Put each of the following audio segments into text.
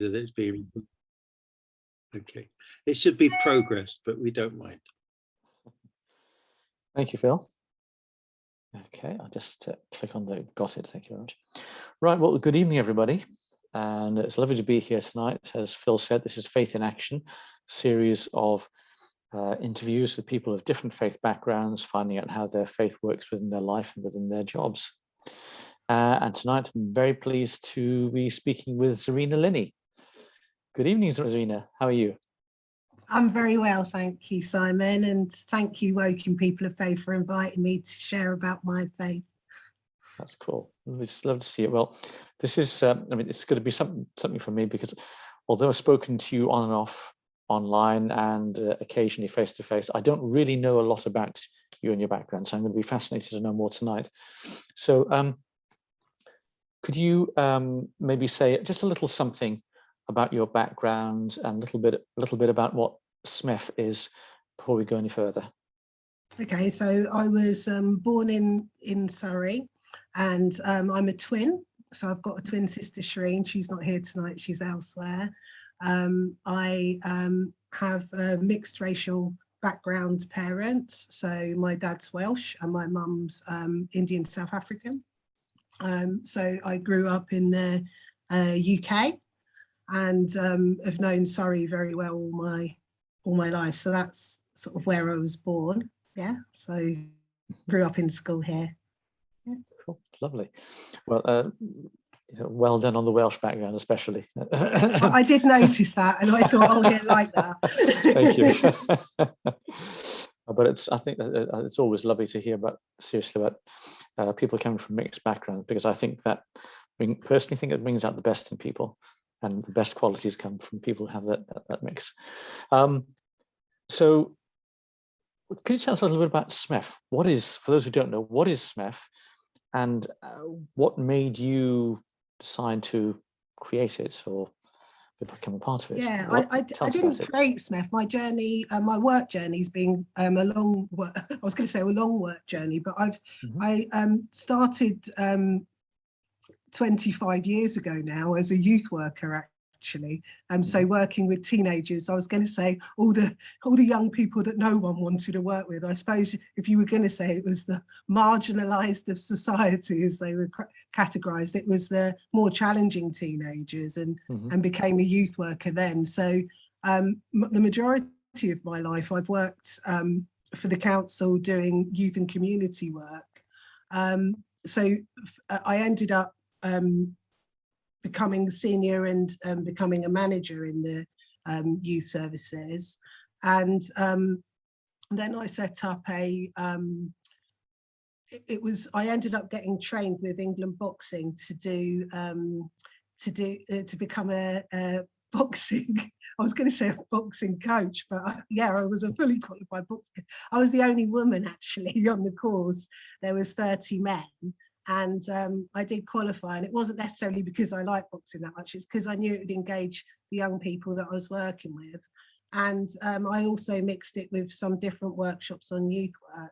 that it's being. Okay, it should be progressed, but we don't mind. Thank you, Phil. Okay, I'll just click on the got it. Thank you very much. Right, well, good evening, everybody. And it's lovely to be here tonight. As Phil said, this is Faith in Action, series of interviews with people of different faith backgrounds, finding out how their faith works within their life and within their jobs. And tonight, I'm very pleased to be speaking with Zareena Linney. Good evening, Zareena. How are you? I'm very well, thank you, Simon, and thank you, Woking People of Faith, for inviting me to share about my faith. That's cool. We just love to see it. Well, this is, I mean, it's going to be something for me, because although I've spoken to you on and off online and occasionally face to face, I don't really know a lot about you and your background. So I'm going to be fascinated to know more tonight. So could you maybe say just a little something about your background and a little bit about what SMEF is before we go any further? Okay, so I was born in Surrey, and I'm a twin. So I've got a twin sister, Shireen. She's not here tonight, she's elsewhere. I have a mixed racial background parents. So my dad's Welsh and my mum's Indian South African. So I grew up in the UK and have known Surrey very well all my life. So that's sort of where I was born. Yeah, so grew up in school here. Yeah. Cool, lovely. Well, well done on the Welsh background, especially. I did notice that, and I thought, oh yeah, like that. Thank you. But I think it's always lovely to hear seriously about people coming from mixed backgrounds, because I think that, personally think it brings out the best in people, and the best qualities come from people who have that mix. So can you tell us a little bit about SMEF? What is, for those who don't know, what is SMEF, and what made you decide to create it or become a part of it? Yeah, I didn't create SMEF. My journey, my work journey has been a long work. I was going to say a long work journey, but I started 25 years ago now as a youth worker, actually. So working with teenagers, I was going to say all the young people that no one wanted to work with. I suppose if you were going to say it was the marginalised of society, as they were categorised, it was the more challenging teenagers, and became a youth worker then. So the majority of my life I've worked for the council doing youth and community work. So I ended up becoming senior and becoming a manager in the youth services, and then I set up I ended up getting trained with England Boxing to become a boxing. I was going to say a boxing coach, but yeah, I was a fully qualified boxer. I was the only woman actually on the course. There was 30 men. And I did qualify, and it wasn't necessarily because I liked boxing that much, it's because I knew it would engage the young people that I was working with. And I also mixed it with some different workshops on youth work.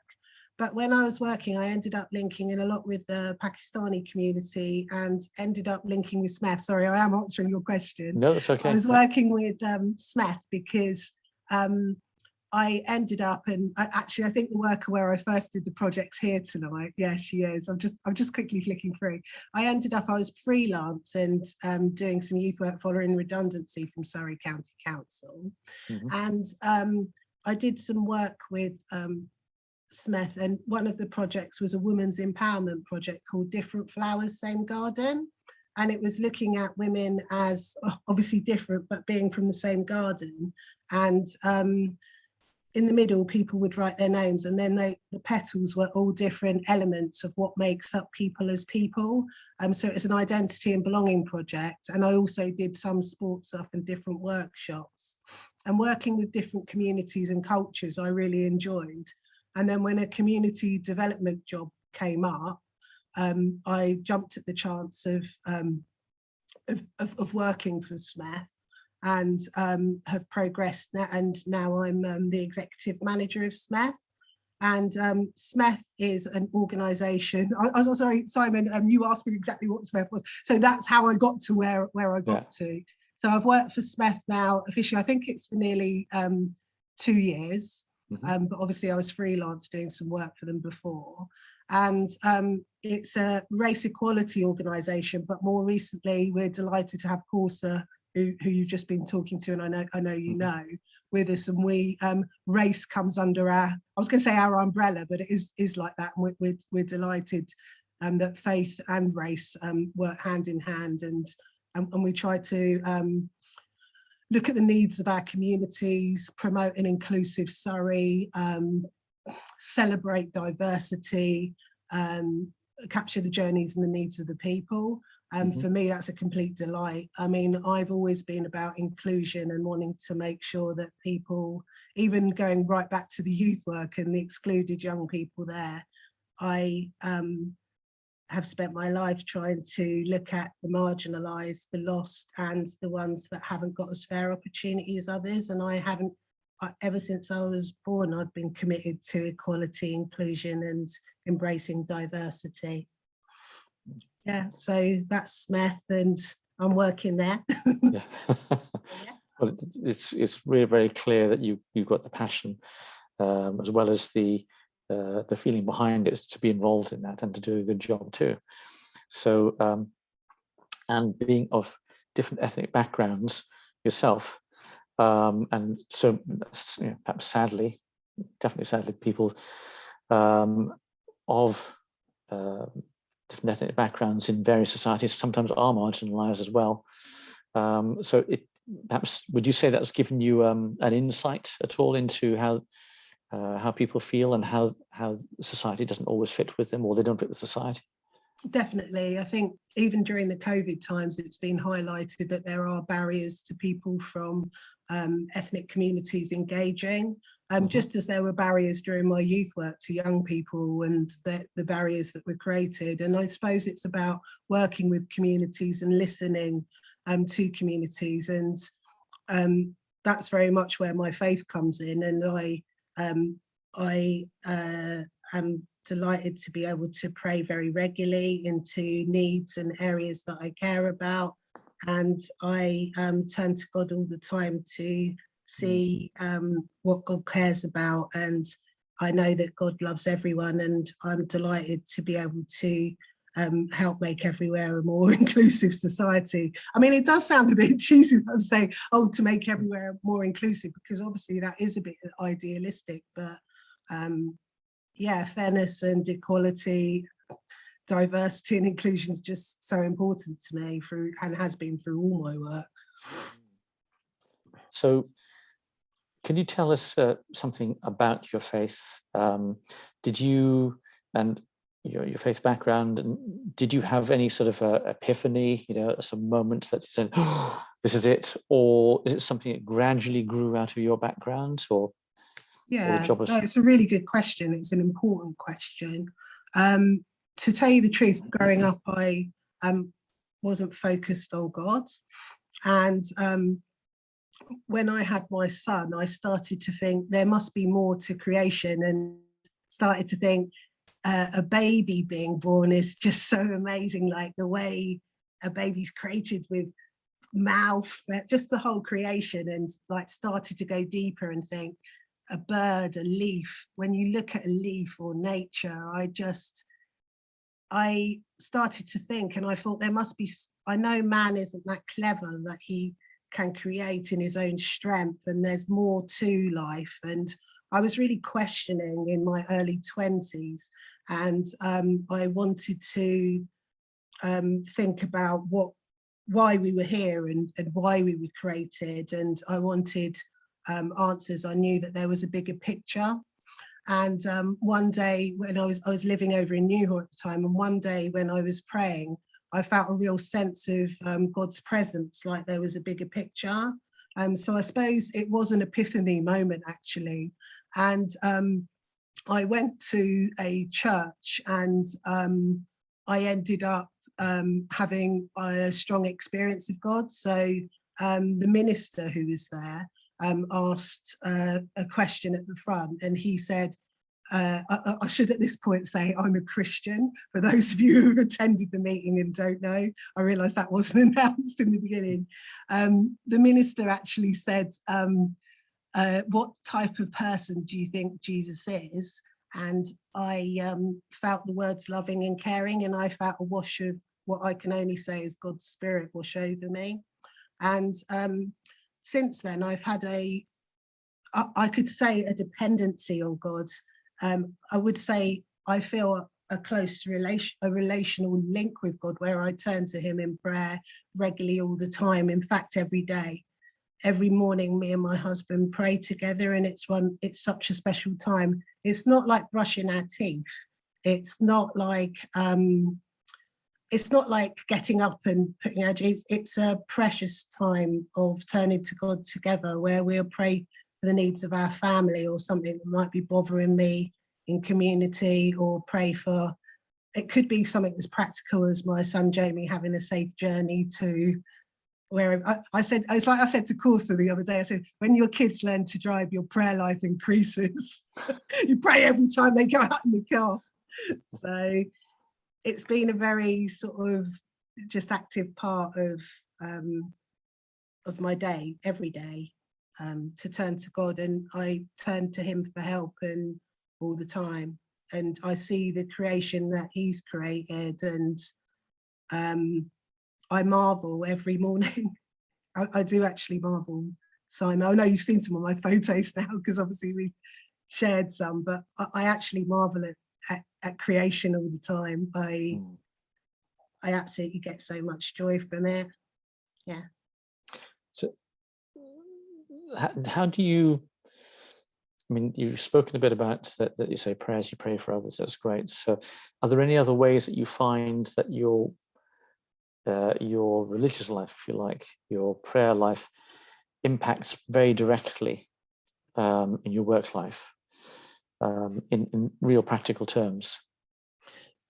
But when I was working, I ended up linking in a lot with the Pakistani community and ended up linking with SMEF. Sorry, I am answering your question. No, it's okay. I was working with SMEF because I ended up, and actually I think the worker where I first did the project's here tonight. Yeah, she is. I'm just quickly flicking through. I was freelance and doing some youth work following redundancy from Surrey County Council. And I did some work with SMEF, and one of the projects was a women's empowerment project called Different Flowers, Same Garden. And it was looking at women as obviously different, but being from the same garden. And in the middle, people would write their names, and then the petals were all different elements of what makes up people as people. So it's an identity and belonging project. And I also did some sports stuff and different workshops. And working with different communities and cultures, I really enjoyed. And then when a community development job came up, I jumped at the chance of working for SMEF. And have progressed now, and now I'm the executive manager of SMEF. And SMEF is an organisation. I'm sorry, Simon, you asked me exactly what SMEF was. So that's how I got to where I got to. So I've worked for Smith now officially, I think it's for nearly 2 years. But obviously I was freelance doing some work for them before. And it's a race equality organisation, but more recently we're delighted to have Corsa, who you've just been talking to, and I know you know, with us, and we race comes under our, I was going to say our umbrella, but it is like that. And we're delighted that faith and race work hand in hand, and we try to look at the needs of our communities, promote an inclusive Surrey, celebrate diversity, capture the journeys and the needs of the people. For me, that's a complete delight. I mean, I've always been about inclusion and wanting to make sure that people, even going right back to the youth work and the excluded young people there, I have spent my life trying to look at the marginalised, the lost, and the ones that haven't got as fair opportunity as others. And ever since I was born, I've been committed to equality, inclusion, and embracing diversity. Yeah, so that's Smith, and I'm working there. Yeah. Well, it's really very clear that you've got the passion, as well as the feeling behind it, to be involved in that and to do a good job too. So, and being of different ethnic backgrounds yourself, and so perhaps sadly, definitely sadly, people of different ethnic backgrounds in various societies sometimes are marginalized as well. So perhaps, would you say that's given you an insight at all into how people feel and how society doesn't always fit with them, or they don't fit with society? Definitely. I think even during the COVID times, it's been highlighted that there are barriers to people from ethnic communities engaging, just as there were barriers during my youth work to young people, and the barriers that were created. And I suppose it's about working with communities and listening to communities, and that's very much where my faith comes in. And I am delighted to be able to pray very regularly into needs and areas that I care about, and I turn to God all the time to see what God cares about, and I know that God loves everyone, and I'm delighted to be able to help make everywhere a more inclusive society. I mean, it does sound a bit cheesy to say, oh, to make everywhere more inclusive, because obviously that is a bit idealistic, but yeah, fairness and equality, diversity and inclusion is just so important to me and has been through all my work. So can you tell us something about your faith? Did you, and your faith background, and did you have any sort of epiphany, some moments that you said, oh, this is it, or is it something that gradually grew out of your background, or? Yeah, no, it's a really good question. It's an important question. To tell you the truth, growing up, I wasn't focused on God. And when I had my son, I started to think there must be more to creation, and started to think a baby being born is just so amazing, like the way a baby's created with mouth, just the whole creation, and like started to go deeper and think, a bird, a leaf, when you look at a leaf or nature, I started to think, and I thought there must be, I know man isn't that clever that he can create in his own strength, and there's more to life. And I was really questioning in my early 20s, and I wanted to think about why we were here and why we were created, and I wanted answers. I knew that there was a bigger picture. And one day when I was living over in Newhall at the time, and one day when I was praying, I felt a real sense of God's presence, like there was a bigger picture. So I suppose it was an epiphany moment, actually. And I went to a church, and I ended up having a strong experience of God. So the minister who was there asked a question at the front, and he said, I should at this point say I'm a Christian. For those of you who've attended the meeting and don't know, I realised that wasn't announced in the beginning. The minister actually said, what type of person do you think Jesus is? And I felt the words loving and caring, and I felt a wash of what I can only say is God's Spirit wash over me. And since then, I've had I could say a dependency on God. I would say I feel a close relational link with God, where I turn to him in prayer regularly all the time. In fact, every day, every morning, me and my husband pray together, and it's such a special time. It's not like brushing our teeth. It's not like getting up and putting our jeans. It's a precious time of turning to God together, where we'll pray for the needs of our family or something that might be bothering me in community, or pray for, it could be something as practical as my son Jamie having a safe journey to where I said, it's like I said to Corsa the other day, I said, when your kids learn to drive, your prayer life increases. You pray every time they go out in the car. So it's been a very sort of just active part of my day, every day, to turn to God, and I turn to him for help and all the time. And I see the creation that he's created, and I marvel every morning. I do actually marvel, Simon. I know you've seen some of my photos now, because obviously we've shared some, but I actually marvel at creation all the time. I absolutely get so much joy from it. Yeah. So how do you, I mean, you've spoken a bit about that you say prayers, you pray for others, that's great. So are there any other ways that you find that your religious life, if you like, your prayer life impacts very directly in your work life, in real practical terms?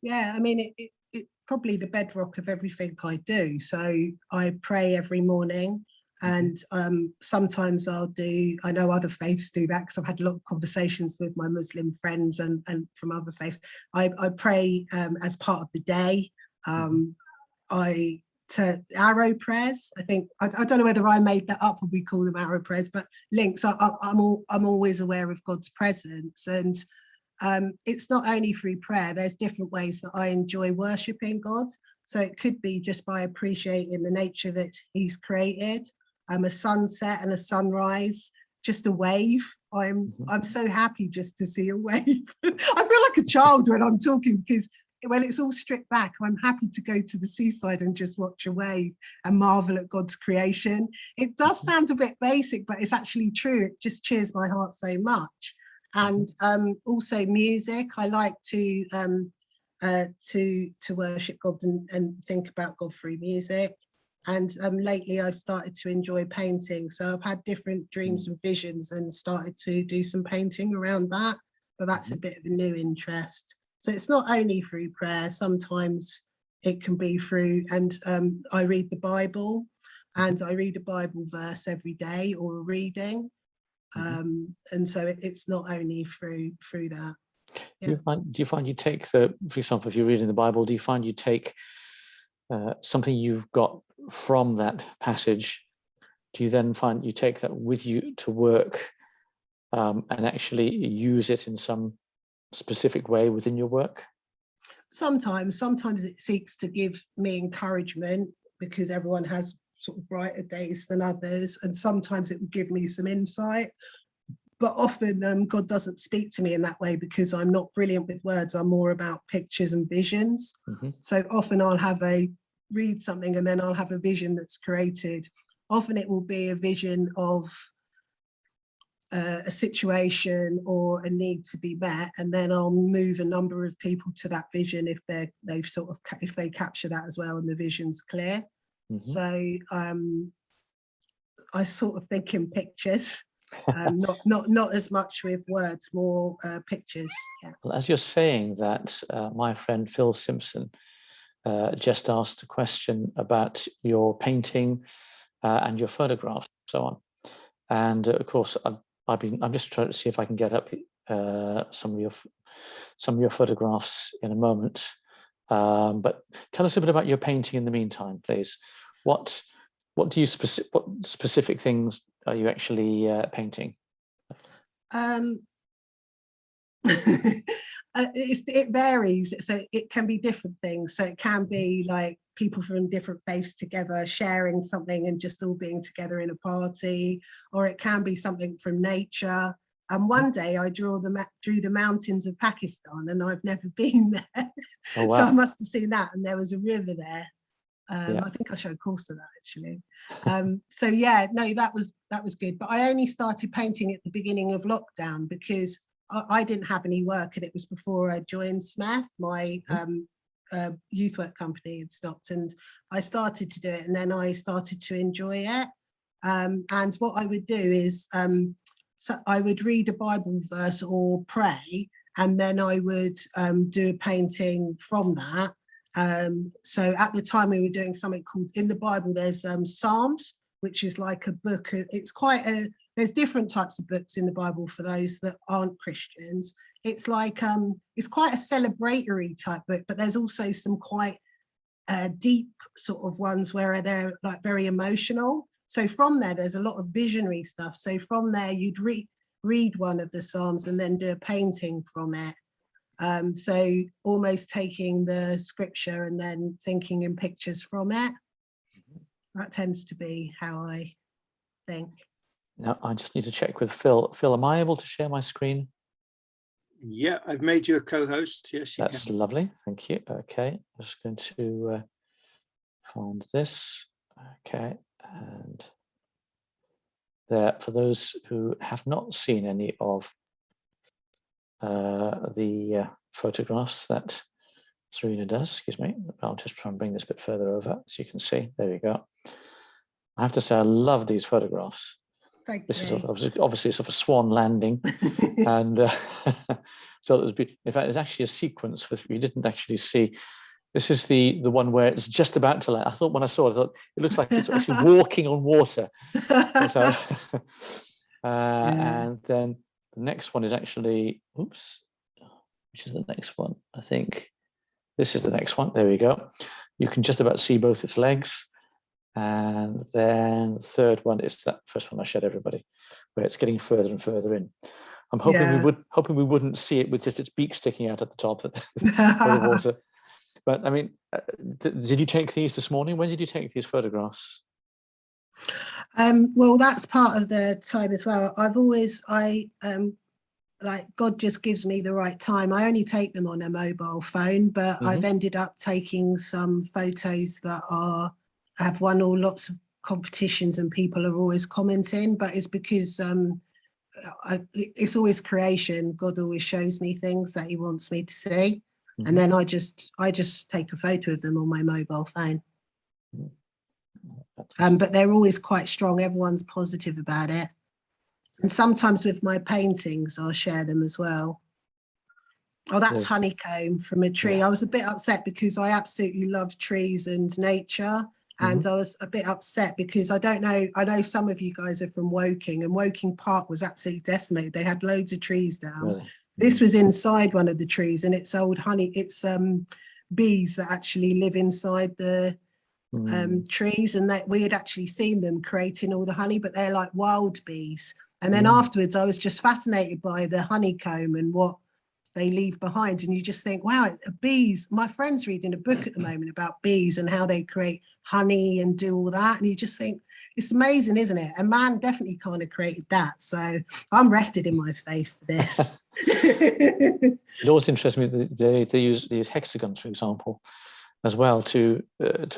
Yeah, I mean, it's probably the bedrock of everything I do. So I pray every morning, and sometimes I'll do, I know other faiths do that because I've had a lot of conversations with my Muslim friends and from other faiths. I pray as part of the day. To arrow prayers, I think, I don't know whether I made that up or we call them arrow prayers, but links. I'm always aware of God's presence, and it's not only through prayer. There's different ways that I enjoy worshiping God. So it could be just by appreciating the nature that he's created, a sunset and a sunrise, just a wave. I'm so happy just to see a wave. I feel like a child when I'm talking, because when it's all stripped back, I'm happy to go to the seaside and just watch a wave and marvel at God's creation. It does sound a bit basic, but it's actually true. It just cheers my heart so much. And also music. I like to worship God and think about God through music. And lately I've started to enjoy painting. So I've had different dreams and visions and started to do some painting around that. But that's a bit of a new interest. So it's not only through prayer, sometimes it can be through, and I read the Bible, and I read a Bible verse every day or a reading. And so it's not only through that. Yeah. Do you find you take for example, if you're reading the Bible, do you find you take something you've got from that passage, do you then find you take that with you to work and actually use it in some specific way within your work? Sometimes it seeks to give me encouragement, because everyone has sort of brighter days than others, and sometimes it will give me some insight. But often God doesn't speak to me in that way, because I'm not brilliant with words. I'm more about pictures and visions. So often I'll read something and then I'll have a vision that's created. Often it will be a vision of a situation or a need to be met, and then I'll move a number of people to that vision if they capture that as well and the vision's clear. So I sort of think in pictures, not as much with words, more pictures. Yeah. Well, as you're saying that, my friend Phil Simpson just asked a question about your painting and your photographs, so on. And of course, I'm just trying to see if I can get up some of your photographs in a moment. But tell us a bit about your painting in the meantime, please. What specific things are you actually painting? It varies, so it can be different things. So it can be like people from different faiths together sharing something and just all being together in a party, or it can be something from nature. And one day I drew the mountains of Pakistan, and I've never been there. Oh, wow. So I must have seen that, and there was a river there. Yeah. I think I showed a course of that actually. So yeah, no, that was good. But I only started painting at the beginning of lockdown because I didn't have any work, and it was before I joined SMATH. My youth work company had stopped, and I started to do it, and then I started to enjoy it. And what I would do is, so I would read a Bible verse or pray, and then I would do a painting from that. So at the time we were doing something called, in the Bible there's Psalms, which is like a book. It's quite there's different types of books in the Bible for those that aren't Christians. It's like it's quite a celebratory type book, but there's also some quite deep sort of ones where they're like very emotional. So from there's a lot of visionary stuff. So from there you'd read one of the Psalms and then do a painting from it. So almost taking the scripture and then thinking in pictures from it. That tends to be how I think. Now I just need to check with Phil. Phil, am I able to share my screen? Yeah, I've made you a co-host. Yes, you That's can. lovely. Thank you. Okay, I'm just going to find this. Okay, and there, for those who have not seen any of the photographs that Zareena does, excuse me, I'll just try and bring this a bit further over so you can see. There we go. I have to say I love these photographs. Thank This you. is obviously sort of a swan landing, and so it was. In fact, there's actually a sequence with you didn't actually see. This is the one where it's just about to land. I thought when I saw it, I thought it looks like it's actually walking on water. So, and then the next one is actually, oops, which is the next one? I think this is the next one. There we go. You can just about see both its legs. And then the third one is that first one I showed everybody, where it's getting further and further in. I'm hoping we wouldn't see it with just its beak sticking out at the top of the water. But I mean, did you take these this morning? When did you take these photographs? Well, that's part of the time as well. Like God just gives me the right time. I only take them on a mobile phone, but I've ended up taking some photos that have won all lots of competitions and people are always commenting, but it's because it's always creation. God always shows me things that he wants me to see. And then I just take a photo of them on my mobile phone. But they're always quite strong. Everyone's positive about it. And sometimes with my paintings, I'll share them as well. Oh, that's honeycomb from a tree. Yeah. I was a bit upset because I absolutely love trees and nature. And I was a bit upset because I know some of you guys are from Woking, and Woking Park was absolutely decimated. They had loads of trees down. Really? This was inside one of the trees, and it's old honey. It's bees that actually live inside the trees, and that we had actually seen them creating all the honey, but they're like wild bees. And then afterwards, I was just fascinated by the honeycomb and what they leave behind. And you just think, wow, bees. My friend's reading a book at the moment about bees and how they create honey and do all that. And you just think, it's amazing, isn't it? And man definitely kind of created that. So I'm rested in my faith for this. It always interests me that they use hexagons, for example, as well to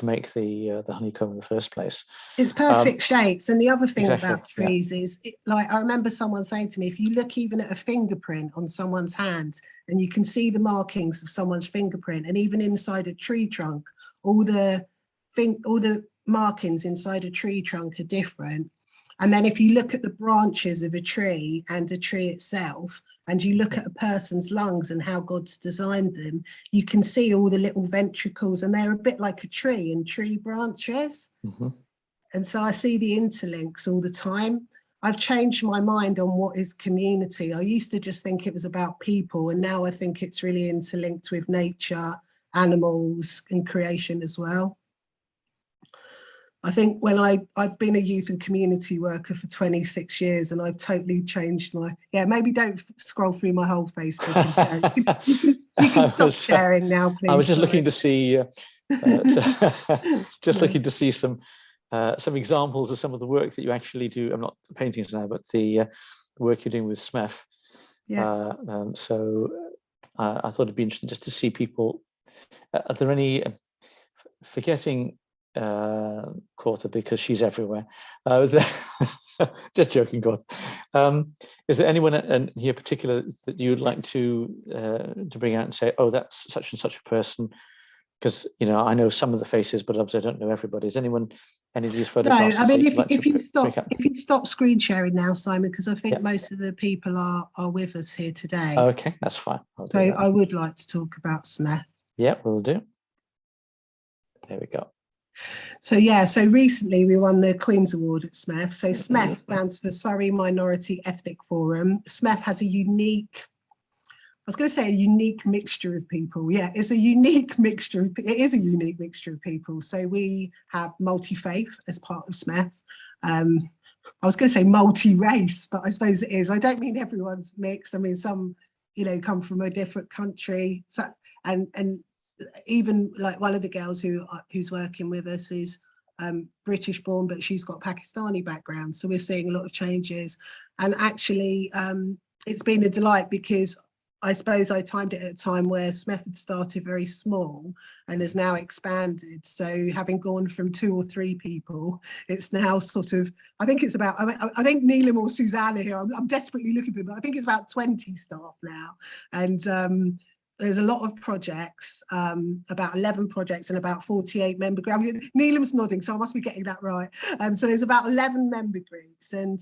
make the honeycomb in the first place. It's perfect shapes. And the other thing about trees is, like, I remember someone saying to me, if you look even at a fingerprint on someone's hand and you can see the markings of someone's fingerprint, and even inside a tree trunk, all the markings inside a tree trunk are different. And then if you look at the branches of a tree and a tree itself, and you look at a person's lungs and how God's designed them, you can see all the little ventricles, and they're a bit like a tree and tree branches. And so I see the interlinks all the time. I've changed my mind on what is community. I used to just think it was about people, and now I think it's really interlinked with nature, animals, and creation as well. I think when I've been a youth and community worker for 26 years, and I've totally changed my, maybe don't scroll through my whole Facebook and share it. You can stop sharing now, please. I was just looking to see, looking to see some examples of some of the work that you actually do. I'm not the paintings now, but the work you're doing with SMEF. Yeah. So I thought it'd be interesting just to see people. Are there any, forgetting Quarter because she's everywhere. Just joking, Quarter. Is there anyone in here particular that you'd like to bring out and say, oh, that's such and such a person? Because I know some of the faces, but obviously I don't know everybody. Is anyone any of these photographs? No, I mean, if you stop screen sharing now, Simon, because I think most of the people are with us here today. Okay, that's fine. So I would like to talk about SMEF. Yeah, we'll do. There we go. So so recently we won the Queen's Award at SMEF. So SMEF stands for Surrey Minority Ethnic Forum. SMEF has a unique, I was going to say a unique mixture of people. Yeah, it's a unique mixture. It is a unique mixture of people. So we have multi-faith as part of SMEF. I was going to say multi-race, but I suppose it is. I don't mean everyone's mixed. I mean, some, come from a different country. So, and even like one of the girls who's working with us is British born, but she's got Pakistani background. So we're seeing a lot of changes. And actually, it's been a delight because I suppose I timed it at a time where SMEF had started very small and has now expanded. So having gone from 2 or 3 people, it's now sort of, I think it's about, I think Neelam or Susanna here, I'm desperately looking for them, but I think it's about 20 staff now. And there's a lot of projects, about 11 projects and about 48 member groups. Neelam's nodding, so I must be getting that right. So there's about 11 member groups, and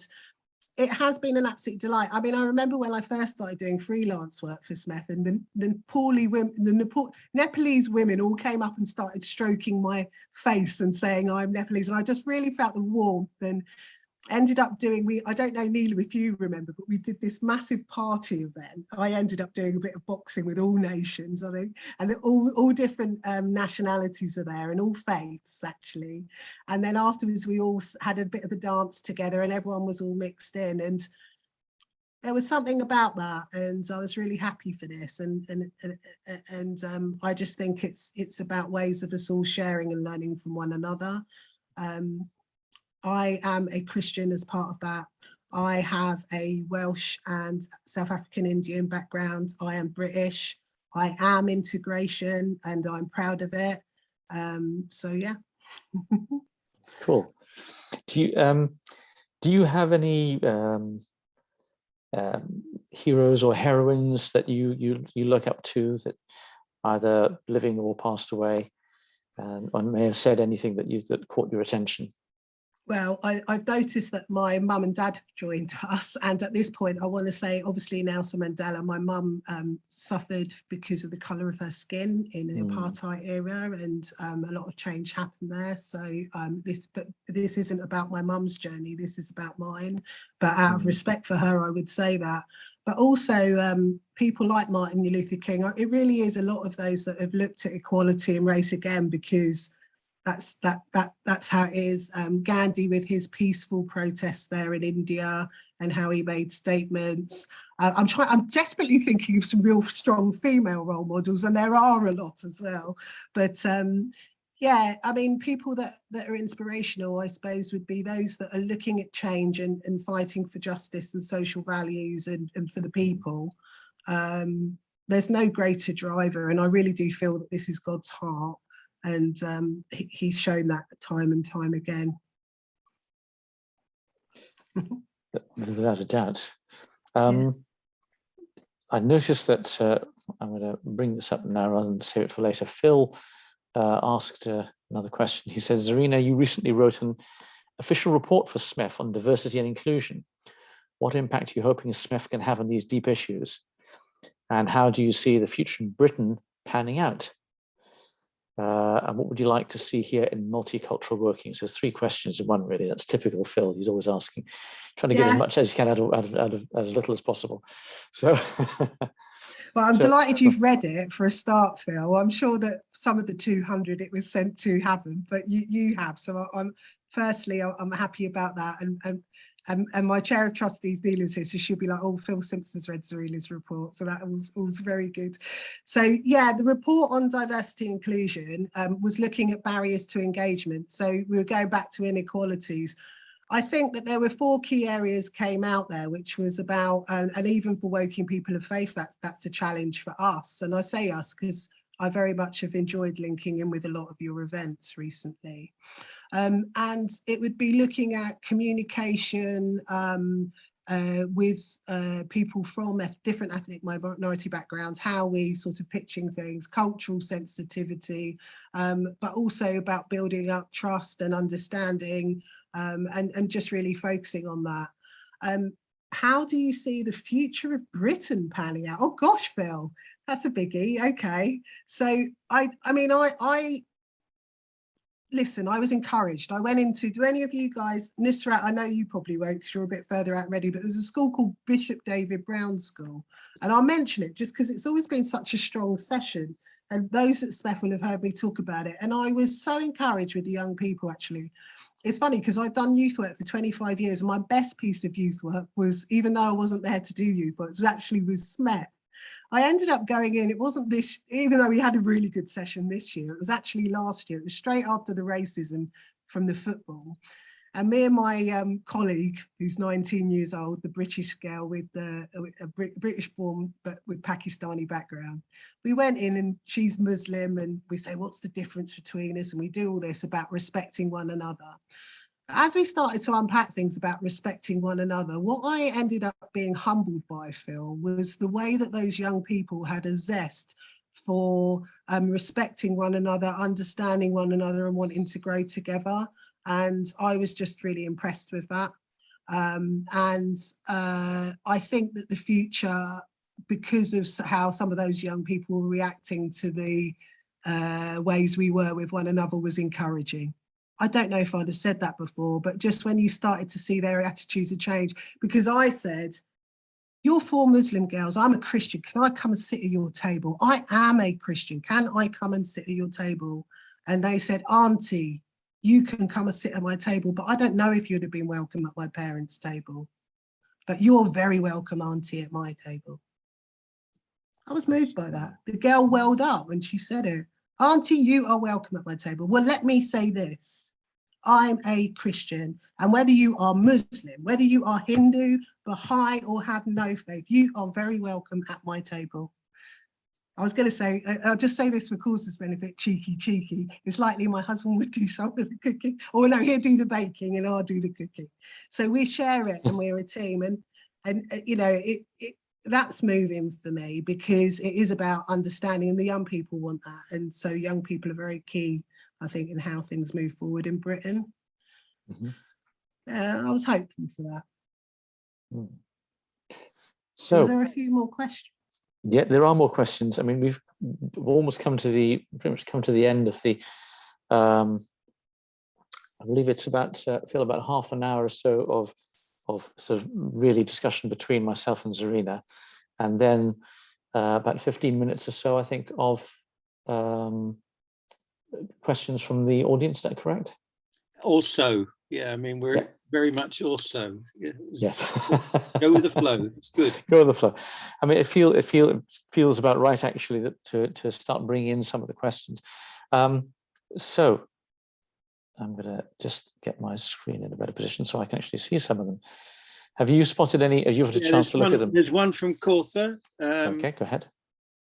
it has been an absolute delight. I mean, I remember when I first started doing freelance work for SMEF, and the Nepalese women all came up and started stroking my face and saying I'm Nepalese, and I just really felt the warmth, and ended up doing, I don't know, Neelam, if you remember, but we did this massive party event. I ended up doing a bit of boxing with all nations, I think, and all different nationalities were there and all faiths, actually. And then afterwards, we all had a bit of a dance together and everyone was all mixed in. And there was something about that, and I was really happy for this. And I just think it's about ways of us all sharing and learning from one another. I am a Christian as part of that. I have a Welsh and South African Indian background. I am British. I am integration and I'm proud of it. So yeah. Cool. Do you have any heroes or heroines that you look up to, that either living or passed away, or may have said anything that caught your attention? Well, I've noticed that my mum and dad have joined us, and at this point I want to say, obviously, Nelson Mandela, my mum suffered because of the colour of her skin in the apartheid era, and a lot of change happened there. So this isn't about my mum's journey, this is about mine, but out of respect for her I would say that. But also people like Martin Luther King, it really is a lot of those that have looked at equality and race again, because that's how it is. Gandhi with his peaceful protests there in India and how he made statements. I'm desperately thinking of some real strong female role models, and there are a lot as well. But yeah, I mean, people that are inspirational, I suppose, would be those that are looking at change and fighting for justice and social values and for the people. There's no greater driver, and I really do feel that this is God's heart. And he's shown that time and time again. Without a doubt. Yeah. I noticed that, I'm going to bring this up now rather than save it for later. Phil asked another question. He says, Zareena, you recently wrote an official report for SMEF on diversity and inclusion. What impact are you hoping SMEF can have on these deep issues? And how do you see the future in Britain panning out? And what would you like to see here in multicultural working? So 3 questions in one, really. That's typical Phil. He's always asking, trying to get as much as he can out of as little as possible. So, well, I'm delighted you've read it for a start, Phil. I'm sure that some of the 200 it was sent to haven't, but you have. So I'm happy about that. And my chair of trustees, Neela, says, so she'll be like, oh, Phil Simpson's read Zareena's report. So that was very good. So yeah, the report on diversity and inclusion was looking at barriers to engagement. So we were going back to inequalities. I think that there were 4 key areas came out there, which was about, and even for working people of faith, that's a challenge for us. And I say us because I very much have enjoyed linking in with a lot of your events recently. And it would be looking at communication with people from different ethnic minority backgrounds, how we sort of pitching things, cultural sensitivity, but also about building up trust and understanding, and just really focusing on that. How do you see the future of Britain panning out? Oh gosh, Phil, that's a biggie. Okay, so I listen, I was encouraged. I went into, do any of you guys, Nusrat, I know you probably won't because you're a bit further out ready, but there's a school called Bishop David Brown School. And I'll mention it just because it's always been such a strong session. And those at Smith will have heard me talk about it. And I was so encouraged with the young people, actually. It's funny because I've done youth work for 25 years. And my best piece of youth work was, even though I wasn't there to do youth work, it was actually with Smith. I ended up going in, it wasn't this, even though we had a really good session this year, it was actually last year. It was straight after the racism from the football. And me and my colleague, who's 19 years old, the British girl with a British born, but with Pakistani background, we went in and she's Muslim and we say, what's the difference between us? And we do all this about respecting one another. As we started to unpack things about respecting one another, what I ended up being humbled by, Phil, was the way that those young people had a zest for respecting one another, understanding one another and wanting to grow together. And I was just really impressed with that. I think that the future, because of how some of those young people were reacting to the ways we were with one another, was encouraging. I don't know if I'd have said that before, but just when you started to see their attitudes had changed, because I said, you're 4 Muslim girls, I'm a Christian, can I come and sit at your table? I am a Christian, can I come and sit at your table? And they said, Auntie, you can come and sit at my table, but I don't know if you'd have been welcome at my parents' table. But you're very welcome, Auntie, at my table. I was moved by that. The girl welled up when she said it. Auntie, you are welcome at my table. Well, let me say this. I'm a Christian, and whether you are Muslim, whether you are Hindu, Baha'i, or have no faith, you are very welcome at my table. I was going to say, I'll just say this for Course's benefit, cheeky. It's likely my husband would do some of the cooking, or no, he'll do the baking and I'll do the cooking. So we share it and we're a team, and you know, that's moving for me because it is about understanding, and the young people want that. And so young people are very key, I think, in how things move forward in Britain. I was hopeful for that. So was there a few more questions? Yeah, there are more questions. I mean, we've almost come to the, pretty much come to the end of the, I believe it's about, Phil, about half an hour or so of sort of really discussion between myself and Zareena, and then about 15 minutes or so, I think, of questions from the audience. Is that correct? Also, yeah, I mean, we're very much also. Yes. Go with the flow. It's good. Go with the flow. I mean, it feels about right, actually, that to start bringing in some of the questions. So I'm going to just get my screen in a better position so I can actually see some of them. Have you spotted any? Have you had a chance to look at them? There's one from Corsa. Okay, go ahead.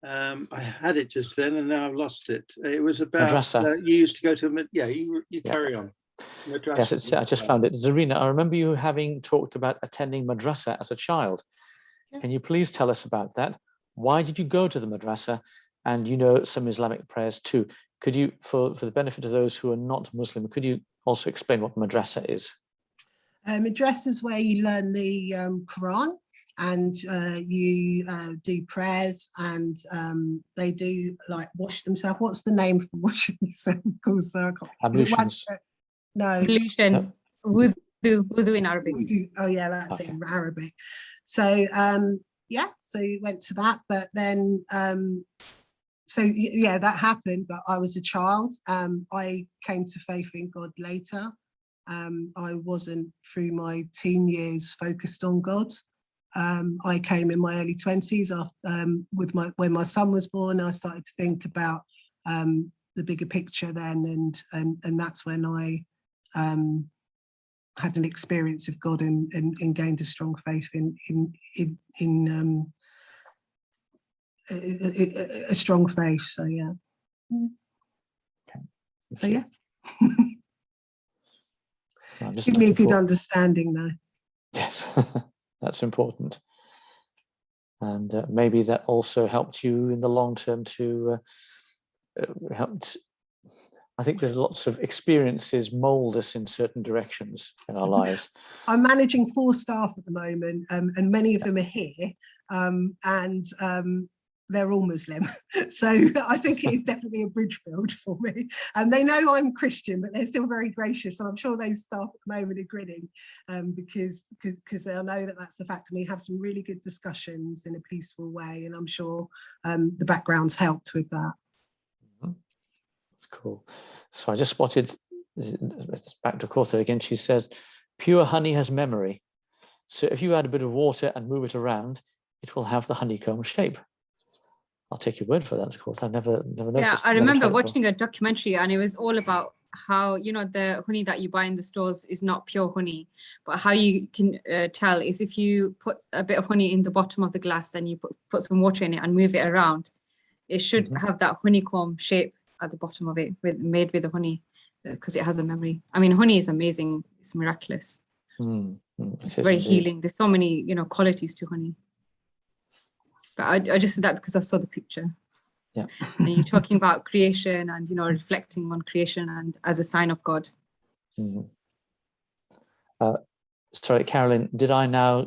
I had it just then and now I've lost it. It was about Madrasa. You used to go to you carry on. Madrasa. Yes, I just found it. Zareena, I remember you having talked about attending madrasa as a child. Yeah. Can you please tell us about that? Why did you go to the madrasa? And you know some Islamic prayers too. Could you, for the benefit of those who are not Muslim, could you also explain what madrasa is? Madrasa is where you learn the Quran, and you do prayers, and they do like wash themselves. What's the name for washing yourself? Is it Ablutions. no, Ablution, wudu in Arabic. oh yeah, that's Okay. in Arabic. So yeah, so you went to that, but then so yeah, that happened, but I was a child. I came to faith in God later. I wasn't through my teen years focused on God. I came in my early 20s after when my son was born. I started to think about the bigger picture then, and that's when I had an experience of God and gained a strong faith in a strong faith. So yeah. Okay. So yeah. I'm just Give me a looking good for- understanding though. Yes, that's important. And maybe that also helped you in the long term to helped. I think there's lots of experiences mold us in certain directions in our lives. I'm managing 4 staff at the moment, and many of them are here, and they're all Muslim. So I think it is definitely a bridge build for me. And they know I'm Christian, but they're still very gracious. And I'm sure those staff at the moment are grinning because they'll know that that's the fact. And we have some really good discussions in a peaceful way. And I'm sure the background's helped with that. That's cool. So I just spotted, it's back to Cortha again. She says, pure honey has memory. So if you add a bit of water and move it around, it will have the honeycomb shape. I'll take your word for that, of course. I never noticed. Yeah, I never remember tried it watching a documentary, and it was all about how, you know, the honey that you buy in the stores is not pure honey, but how you can tell is if you put a bit of honey in the bottom of the glass and you put some water in it and move it around, it should have that honeycomb shape at the bottom of it, made with the honey, because it has a memory. I mean, honey is amazing. It's miraculous. It's very healing. There's so many, you know, qualities to honey. But I just said that because I saw the picture. Yeah. And you're talking about creation and, you know, reflecting on creation and as a sign of God. Sorry, Carolyn, did I now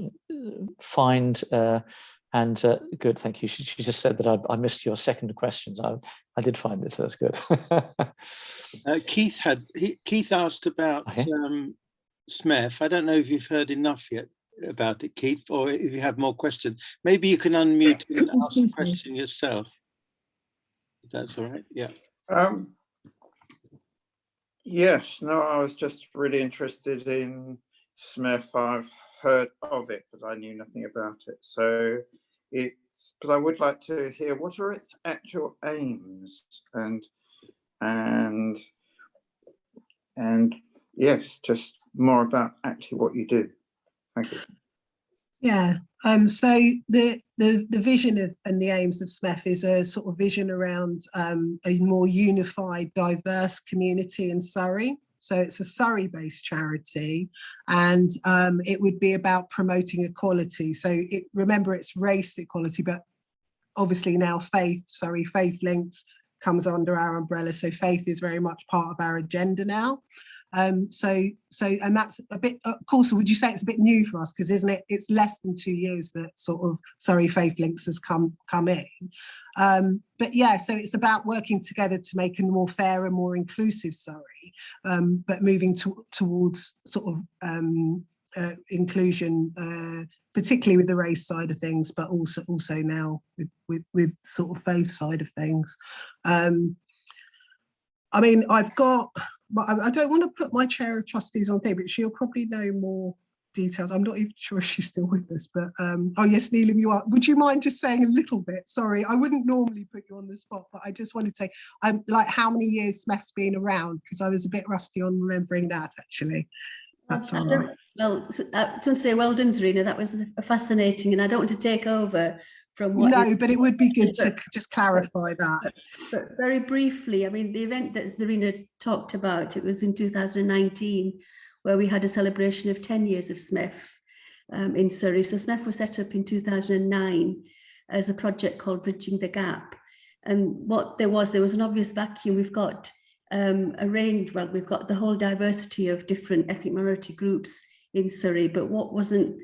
find, and good, thank you. She just said that I missed your second questions. I did find this, that's good. Keith asked about SMEF. I don't know if you've heard enough yet about it, Keith, or if you have more questions. Maybe you can unmute and ask the question yourself. If that's all right. Yeah. Yes, no, I was just really interested in SMEF. I've heard of it, but I knew nothing about it. So but I would like to hear what are its actual aims and yes, just more about actually what you do. Thank you. Yeah, so the vision of and the aims of SMEF is a sort of vision around a more unified, diverse community in Surrey. So it's a Surrey-based charity, and it would be about promoting equality. So remember, it's race equality, but obviously now faith, Faith Links comes under our umbrella. So faith is very much part of our agenda now. And that's a bit, of course, would you say it's a bit new for us? Because isn't it, it's less than 2 years that sort of Faith Links has come in. But yeah, so it's about working together to make a more fair and more inclusive Surrey, but moving towards sort of inclusion, particularly with the race side of things, but also now with sort of faith side of things. I mean, I don't want to put my chair of trustees on thing, but she'll probably know more details. I'm not even sure if she's still with us, but oh yes, Neelam, you are. Would you mind just saying a little bit? Sorry, I wouldn't normally put you on the spot, but I just wanted to say, like how many years SMEF's been around, because I was a bit rusty on remembering that actually. That's all right. Well, I want to say well done, Zareena. That was fascinating, and I don't want to take over from what. No, but it would be good to just clarify that. But very briefly, I mean, the event that Zareena talked about, it was in 2019, where we had a celebration of 10 years of SMEF in Surrey. So SMEF was set up in 2009 as a project called Bridging the Gap. And what there was an obvious vacuum. We've got a range, well, we've got the whole diversity of different ethnic minority groups in Surrey, but what wasn't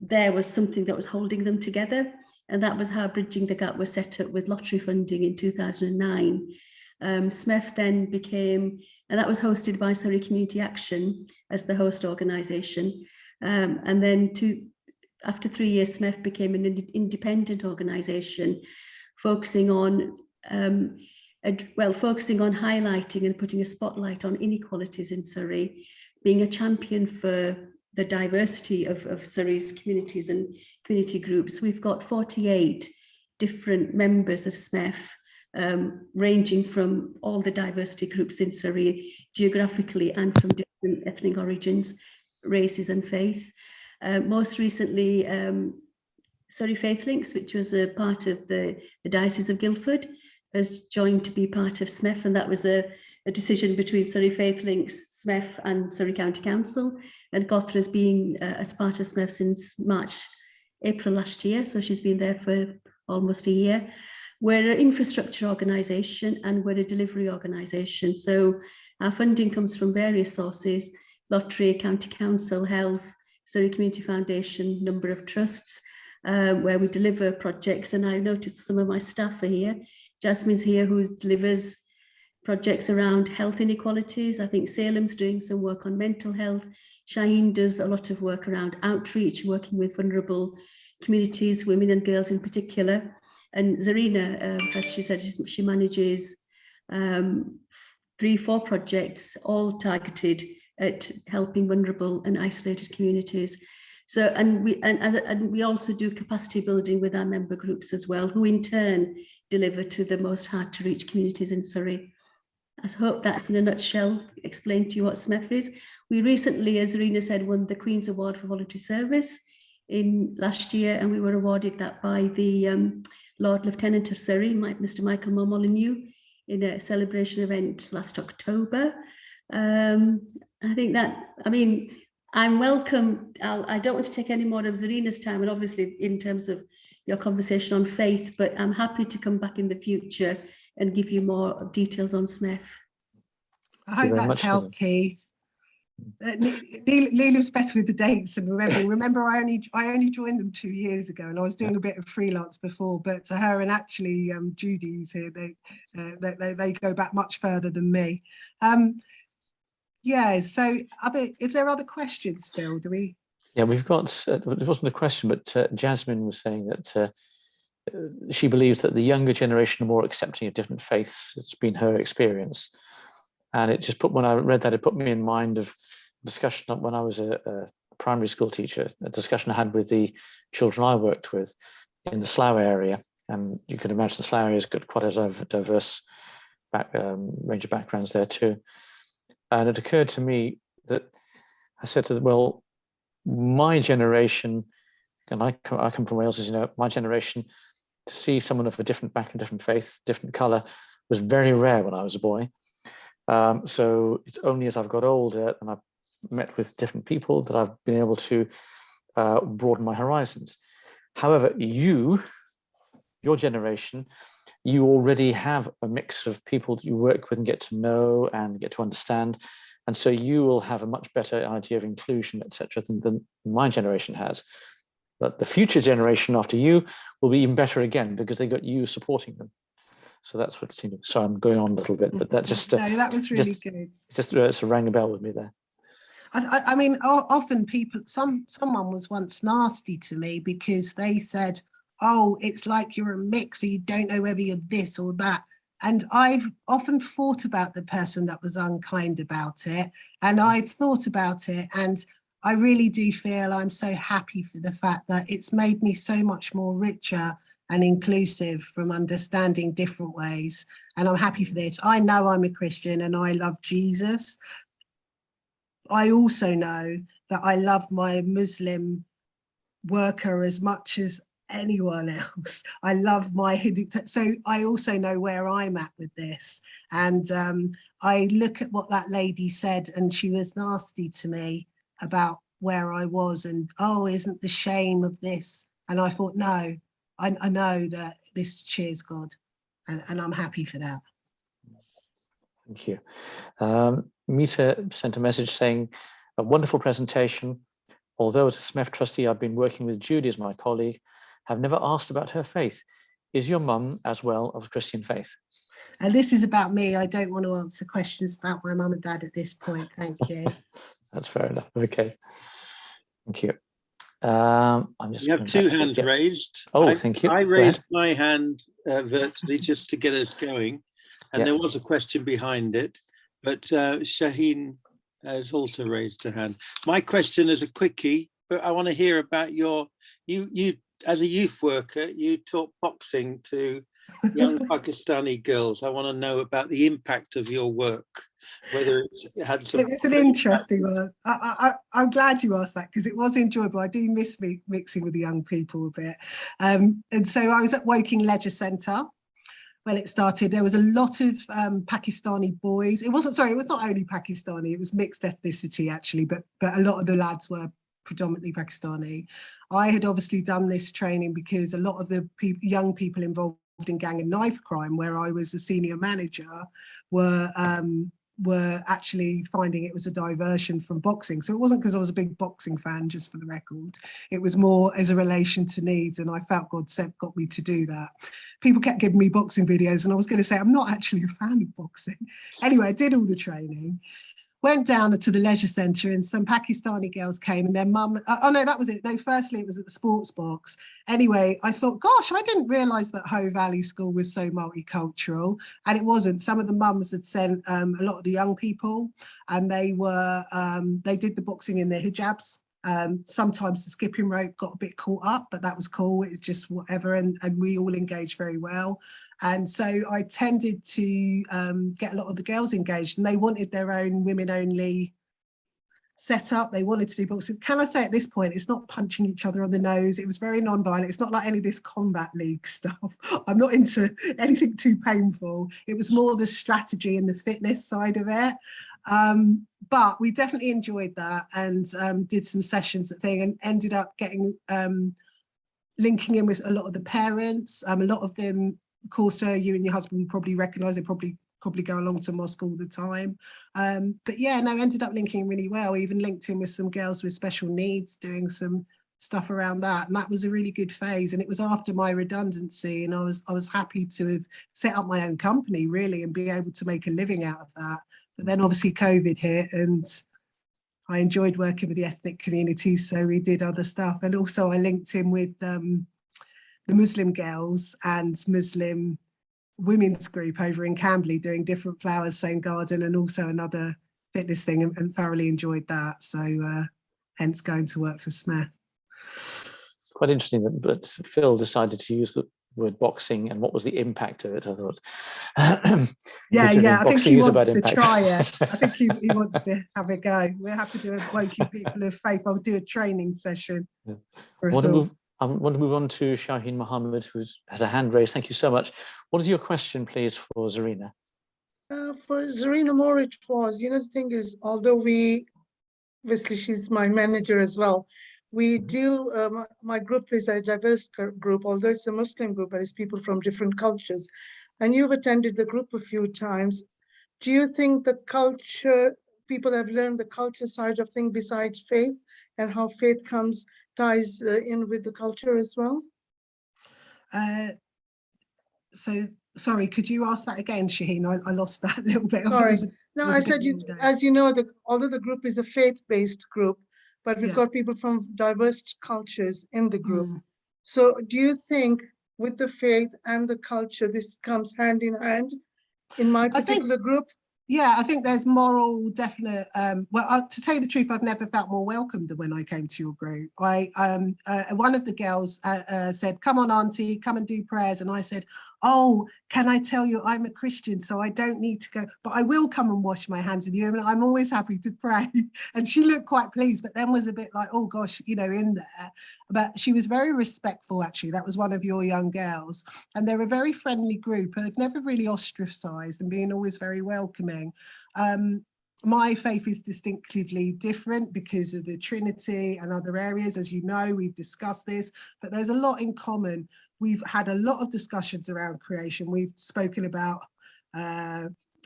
there was something that was holding them together. And that was how Bridging the Gap was set up with lottery funding in 2009. SMEF then became, and that was hosted by Surrey Community Action as the host organisation. And then after 3 years, SMEF became an independent organisation, focusing on highlighting and putting a spotlight on inequalities in Surrey, being a champion for the diversity of Surrey's communities and community groups. We've got 48 different members of SMEF, ranging from all the diversity groups in Surrey, geographically and from different ethnic origins, races and faith. Most recently, Surrey Faith Links, which was a part of the Diocese of Guildford, has joined to be part of SMEF, and that was a decision between Surrey Faith Links, SMEF and Surrey County Council, and Gothra has been as part of SMEF since April last year, so she's been there for almost a year. We're an infrastructure organisation and we're a delivery organisation, so our funding comes from various sources: lottery, county council, health, Surrey Community Foundation, number of trusts, where we deliver projects. And I noticed some of my staff are here. Jasmine's here, who delivers projects around health inequalities. I think Salem's doing some work on mental health. Shaheen does a lot of work around outreach, working with vulnerable communities, women and girls in particular. And Zareena, as she said, she manages 3-4 projects, all targeted at helping vulnerable and isolated communities. So, and we also do capacity building with our member groups as well, who in turn deliver to the most hard to reach communities in Surrey. I hope that's in a nutshell explained to you what SMEF is. We recently, as Zareena said, won the Queen's Award for Voluntary Service in last year, and we were awarded that by the Lord Lieutenant of Surrey, Mr. Michael Molyneux, in a celebration event last October. I think that, I mean, I'm welcome. I don't want to take any more of Zareena's time, and obviously in terms of your conversation on faith, but I'm happy to come back in the future and give you more details on SMEF. I hope that's helped, Keith. Leela's better with the dates and remembering. Remember, I only joined them 2 years ago, and I was doing a bit of freelance before. But to her and actually Judy's here, they go back much further than me. Yeah. So, is there other questions, Phil? Do we? Yeah, we've got. It wasn't a question, but Jasmine was saying that she believes that the younger generation are more accepting of different faiths. It's been her experience, and it just when I read that, it put me in mind of discussion when I was a primary school teacher, a discussion I had with the children I worked with in the Slough area. And you can imagine the Slough area has got quite a diverse range of backgrounds there too. And it occurred to me that I said to them, well, my generation, and I come from Wales, as you know, my generation, to see someone of a different background, different faith, different colour was very rare when I was a boy. So it's only as I've got older and I've met with different people that I've been able to broaden my horizons. However, your generation, you already have a mix of people that you work with and get to know and get to understand. And so you will have a much better idea of inclusion, etc., than my generation has. But the future generation after you will be even better again because they got you supporting them. So that's what it seemed. So I'm going on a little bit, but that just no, that was really good. Just rang a bell with me there. I mean, often someone was once nasty to me because they said, "Oh, it's like you're a mix, so you don't know whether you're this or that." And I've often thought about the person that was unkind about it, and I've thought about it, and I really do feel I'm so happy for the fact that it's made me so much more richer and inclusive from understanding different ways. And I'm happy for this. I know I'm a Christian and I love Jesus. I also know that I love my Muslim worker as much as anyone else. I love my Hindu, so I also know where I'm at with this. And I look at what that lady said, and she was nasty to me about where I was, and oh, isn't the shame of this? And I thought, no, I know that this cheers God, and I'm happy for that. Thank you. Mita sent a message saying, a wonderful presentation, although as a SMEF trustee, I've been working with Judy as my colleague, have never asked about her faith. Is your mum as well of Christian faith? And this is about me. I don't want to answer questions about my mum and dad at this point. Thank you. That's fair enough. Okay. Thank you. I'm just. You have two hands raised. Oh, thank you. I raised my hand virtually just to get us going, and there was a question behind it, but Shaheen has also raised a hand. My question is a quickie, but I want to hear about you as a youth worker, you taught boxing to young Pakistani girls. I want to know about the impact of your work, whether it had some. It's an interesting one. I'm glad you asked that because it was enjoyable. I do miss mixing with the young people a bit. And so I was at Woking Leisure Centre when it started. There was a lot of Pakistani boys. It was not only Pakistani, it was mixed ethnicity actually, but a lot of the lads were predominantly Pakistani. I had obviously done this training because a lot of the young people involved in gang and knife crime, where I was a senior manager, were actually finding it was a diversion from boxing. So it wasn't because I was a big boxing fan, just for the record. It was more as a relation to needs, and I felt God got me to do that. People kept giving me boxing videos, and I was going to say I'm not actually a fan of boxing. Anyway, I did all the training. Went down to the leisure centre and some Pakistani girls came and their mum, oh no, that was it. No, firstly, it was at the sports box. Anyway, I thought, gosh, I didn't realise that Hoe Valley School was so multicultural. And it wasn't. Some of the mums had sent a lot of the young people, and they did the boxing in their hijabs. Sometimes the skipping rope got a bit caught up, but that was cool. It was just whatever, and we all engaged very well. And so I tended to get a lot of the girls engaged, and they wanted their own women-only setup. They wanted to do boxing. Can I say at this point, it's not punching each other on the nose. It was very non-violent. It's not like any of this combat league stuff. I'm not into anything too painful. It was more the strategy and the fitness side of it. But we definitely enjoyed that, and did some sessions at thing, and ended up getting linking in with a lot of the parents. A lot of them, of course, you and your husband probably recognise. They probably go along to mosque all the time. But yeah, no, ended up linking really well. Even linked in with some girls with special needs, doing some stuff around that, and that was a really good phase. And it was after my redundancy, and I was happy to have set up my own company really and be able to make a living out of that. But then obviously COVID hit, and I enjoyed working with the ethnic communities, so we did other stuff. And also I linked in with the Muslim girls and Muslim women's group over in Camberley, doing different flowers, same garden, and also another fitness thing, and thoroughly enjoyed that. So hence going to work for SMEF. Quite interesting that Phil decided to use the word boxing, and what was the impact of it? I thought. Yeah, I think he wants to impact. try it. I think he wants to have a go. We'll have to do a Woking People of Faith. I'll do a training session. Yeah. I want to move on to Shaheen Mohammed, who has a hand raised. Thank you so much. What is your question, please, for Zareena? For Zareena more, it was, the thing is, although obviously she's my manager as well, we deal, my group is a diverse group, although it's a Muslim group, but it's people from different cultures. And you've attended the group a few times. Do you think the culture, people have learned the culture side of things besides faith, and how faith ties in with the culture as well? So sorry, could you ask that again, Shaheen? I lost that a little bit. Sorry. No, I said, as you know, although the group is a faith-based group, but we've got people from diverse cultures in the group. So do you think with the faith and the culture, this comes hand in hand in my particular group? Yeah, I think there's moral, definite. To tell you the truth, I've never felt more welcome than when I came to your group. One of the girls said, "Come on, Auntie, come and do prayers," and I said, "Oh, can I tell you I'm a Christian, so I don't need to go, but I will come and wash my hands with you, and I'm always happy to pray." And she looked quite pleased, but then was a bit like, "Oh gosh, in there." But she was very respectful, actually. That was one of your young girls, and they're a very friendly group. They've never really ostracized and been always very welcoming. My faith is distinctively different because of the Trinity and other areas. As you know, we've discussed this, but there's a lot in common. We've had a lot of discussions around creation. We've spoken about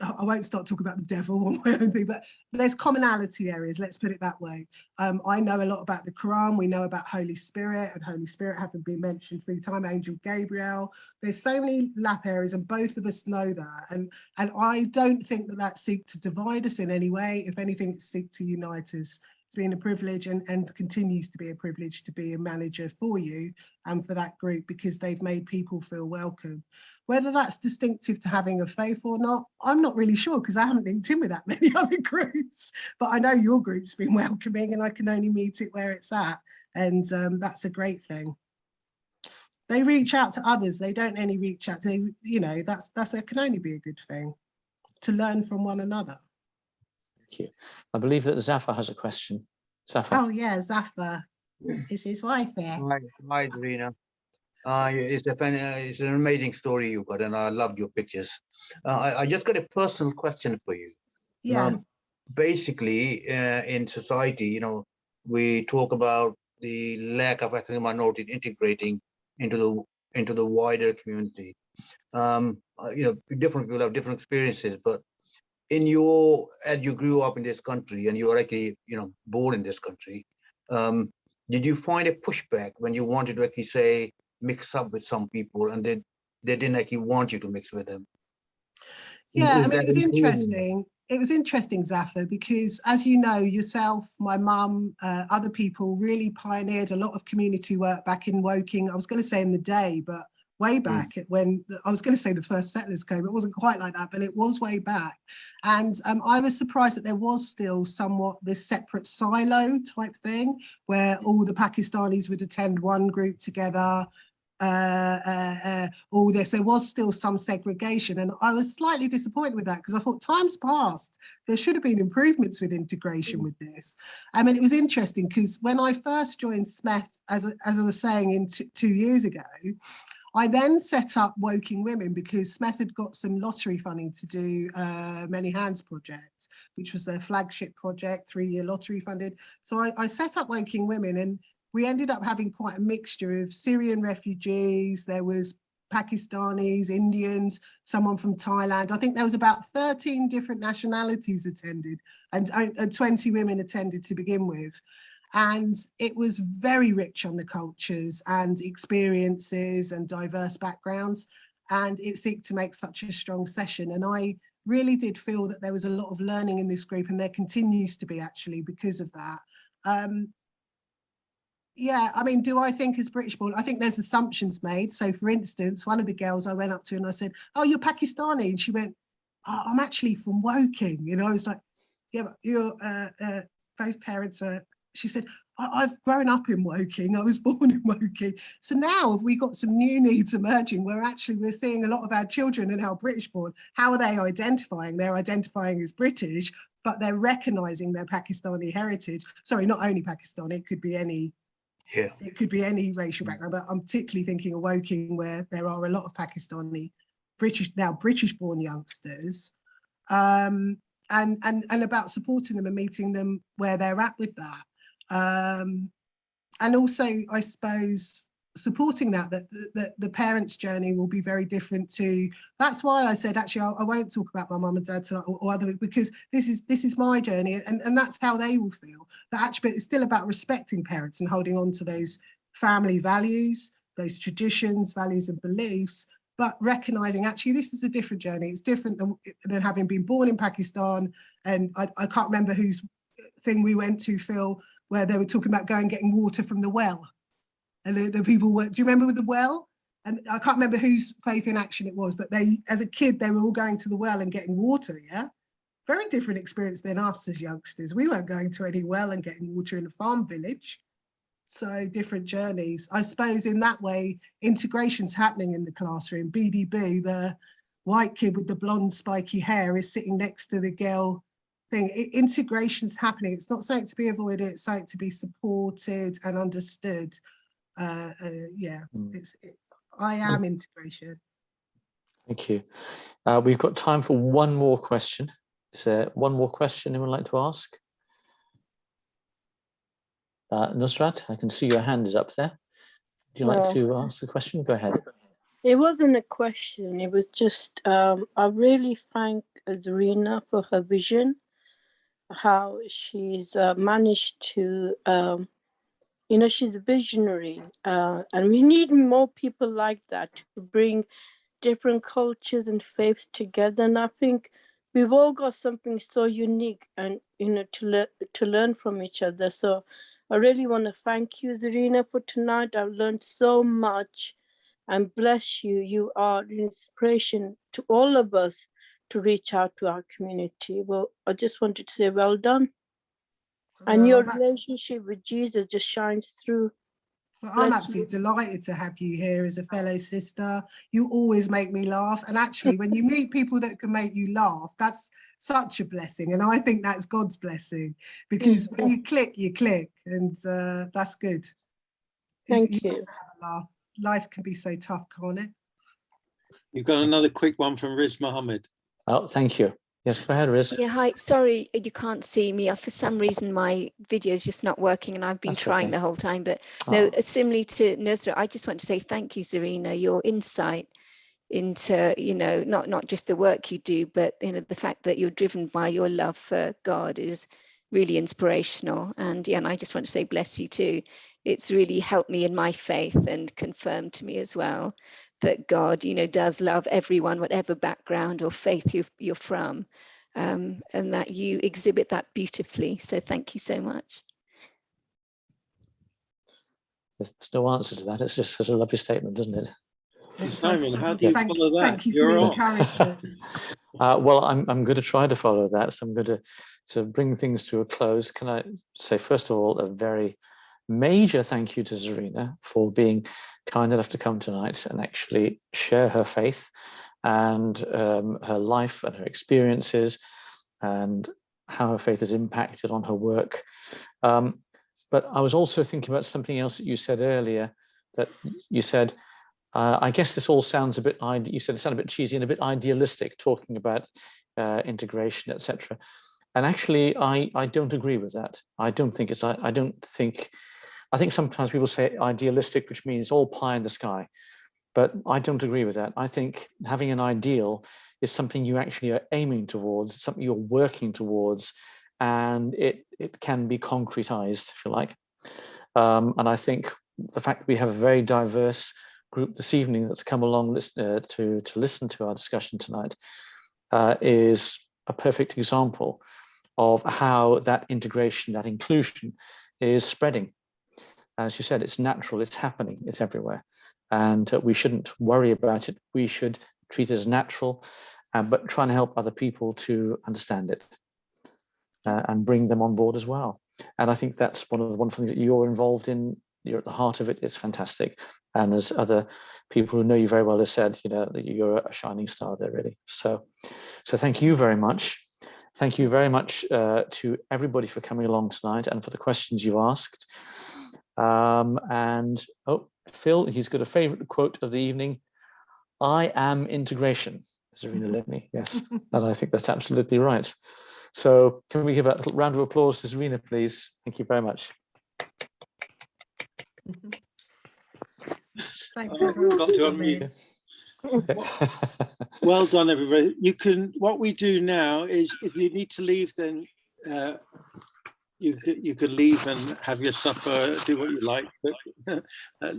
I won't start talking about the devil or my own thing, but there's commonality areas, let's put it that way. I know a lot about the Quran, we know about Holy Spirit, and Holy Spirit having been mentioned 3 times, Angel Gabriel. There's so many lap areas, and both of us know that. And I don't think that that seeks to divide us in any way. If anything, it seeks to unite us. It's been a privilege and continues to be a privilege to be a manager for you and for that group, because they've made people feel welcome. Whether that's distinctive to having a faith or not, I'm not really sure, because I haven't linked in with that many other groups, but I know your group's been welcoming, and I can only meet it where it's at. And that's a great thing. They reach out to others. They don't only reach out to, you know, that can only be a good thing, to learn from one another. Thank you. I believe that Zafar has a question. Zafar. Oh yeah, Zafar is his wife there. Hi, Zareena. It's an amazing story you got, and I loved your pictures. I just got a personal question for you. Yeah. Basically, in society, you know, we talk about the lack of ethnic minorities integrating into the wider community. You know, different people have different experiences, but as you grew up in this country, and you are actually, you know, born in this country, did you find a pushback when you wanted to actually say mix up with some people, and they didn't actually want you to mix with them? Yeah, I mean, it was interesting. It was interesting, Zafar, because as you know, yourself, my mum, other people really pioneered a lot of community work back in Woking. I was going to say in the day, but way back when I was going to say the first settlers came. It wasn't quite like that, but it was way back. And I was surprised that there was still somewhat this separate silo type thing, where all the Pakistanis would attend one group together. All this, there was still some segregation, and I was slightly disappointed with that, because I thought times past there should have been improvements with integration with this. I mean, it was interesting because when I first joined SMEF, as I was saying, in 2 years ago, I then set up Woking Women, because SMEF had got some lottery funding to do Many Hands project, which was their flagship project, 3-year lottery funded. So I set up Woking Women, and we ended up having quite a mixture of Syrian refugees. There was Pakistanis, Indians, someone from Thailand. I think there was about 13 different nationalities attended, and 20 women attended to begin with. And it was very rich on the cultures and experiences and diverse backgrounds. And it seeked to make such a strong session. And I really did feel that there was a lot of learning in this group, and there continues to be actually because of that. Yeah, I mean, do I think as British born? I think there's assumptions made. So for instance, one of the girls I went up to and I said, "Oh, you're Pakistani?" And she went, "Oh, I'm actually from Woking." You know, I was like, "Yeah, but you're both parents are," she said, "I've grown up in Woking. I was born in Woking." So now we got some new needs emerging where actually we're seeing a lot of our children and how British born, how are they identifying? They're identifying as British, but they're recognizing their Pakistani heritage. Sorry, not only Pakistani, it could be any, it could be any racial background, but I'm particularly thinking of Woking, where there are a lot of Pakistani, British born youngsters, and about supporting them and meeting them where they're at with that. And also, I suppose, supporting that the parents' journey will be very different to. That's why I said, actually, I won't talk about my mum and dad or other, because this is my journey, and that's how they will feel. That actually, but it's still about respecting parents and holding on to those family values, those traditions, values, and beliefs. But recognizing actually this is a different journey. It's different than having been born in Pakistan. And I can't remember whose thing we went to, Phil, where they were talking about going getting water from the well. And the people were, do you remember with the well? And I can't remember whose faith in action it was, but they, as a kid, they were all going to the well and getting water, yeah? Very different experience than us as youngsters. We weren't going to any well and getting water in a farm village. So different journeys. I suppose in that way, integration's happening in the classroom. BDB, the white kid with the blonde spiky hair, is sitting next to the girl thing. Integration's happening. It's not something to be avoided, it's something to be supported and understood. Yeah, I am integration. Thank you. We've got time for one more question. Is there one more question anyone would like to ask? Nusrat, I can see your hand is up there. Would you like to ask the question? Go ahead. It wasn't a question. It was just, I really thank Zareena for her vision, how she's managed to, she's a visionary, and we need more people like that to bring different cultures and faiths together. And I think we've all got something so unique and, to learn from each other. So I really want to thank you, Zareena, for tonight. I've learned so much, and bless you. You are an inspiration to all of us to reach out to our community. Well, I just wanted to say well done. And your relationship with Jesus just shines through. Well, I'm absolutely delighted to have you here as a fellow sister. You always make me laugh. And actually, when you meet people that can make you laugh, that's such a blessing. And I think that's God's blessing, because when you click, and that's good. Thank you. Have a laugh. Life can be so tough, can't it? You've got another quick one from Riz Mohammed. Oh, thank you. Yes, go ahead, Riz. Yeah, hi. Sorry, you can't see me. For some reason, my video is just not working, and I've been trying the whole time. But no, similarly to Nusra, I just want to say thank you, Zareena. Your insight into, not just the work you do, but the fact that you're driven by your love for God is really inspirational. And yeah, and I just want to say bless you too. It's really helped me in my faith and confirmed to me as well that God, does love everyone, whatever background or faith you're from, and that you exhibit that beautifully. So thank you so much. There's no answer to that. It's just such a lovely statement, isn't it? Simon, how do you follow that? Thank you for the encouragement. Well, I'm going to try to follow that. So I'm going to bring things to a close. Can I say, first of all, a very major thank you to Zareena for being kind enough to come tonight and actually share her faith and her life and her experiences and how her faith has impacted on her work. But I was also thinking about something else that you said earlier, that you said, I guess this all sounds a bit, you said it sounded a bit cheesy and a bit idealistic, talking about integration, etc. And actually, I don't agree with that. I think sometimes people say idealistic, which means all pie in the sky, but I don't agree with that. I think having an ideal is something you actually are aiming towards, something you're working towards, and it can be concretized, if you like. And I think the fact that we have a very diverse group this evening that's come along to listen to our discussion tonight is a perfect example of how that integration, that inclusion is spreading. As you said, it's natural, it's happening, it's everywhere. And we shouldn't worry about it. We should treat it as natural, but try and help other people to understand it and bring them on board as well. And I think that's one of the wonderful things that you're involved in. You're at the heart of it. It's fantastic. And as other people who know you very well have said, that you're a shining star there, really. So thank you very much. Thank you very much to everybody for coming along tonight and for the questions you asked. And Phil, he's got a favorite quote of the evening. I am integration. Zareena Linney, yes. And I think that's absolutely right. So can we give a little round of applause to Zareena, please? Thank you very much. Thanks, everyone. Got to unmute. Well done, everybody. What we do now is, if you need to leave, then you can leave and have your supper, do what you like. But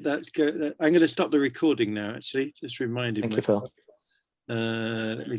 that's good. I'm going to stop the recording now, actually. Just reminding me. Thank you, Phil. Let me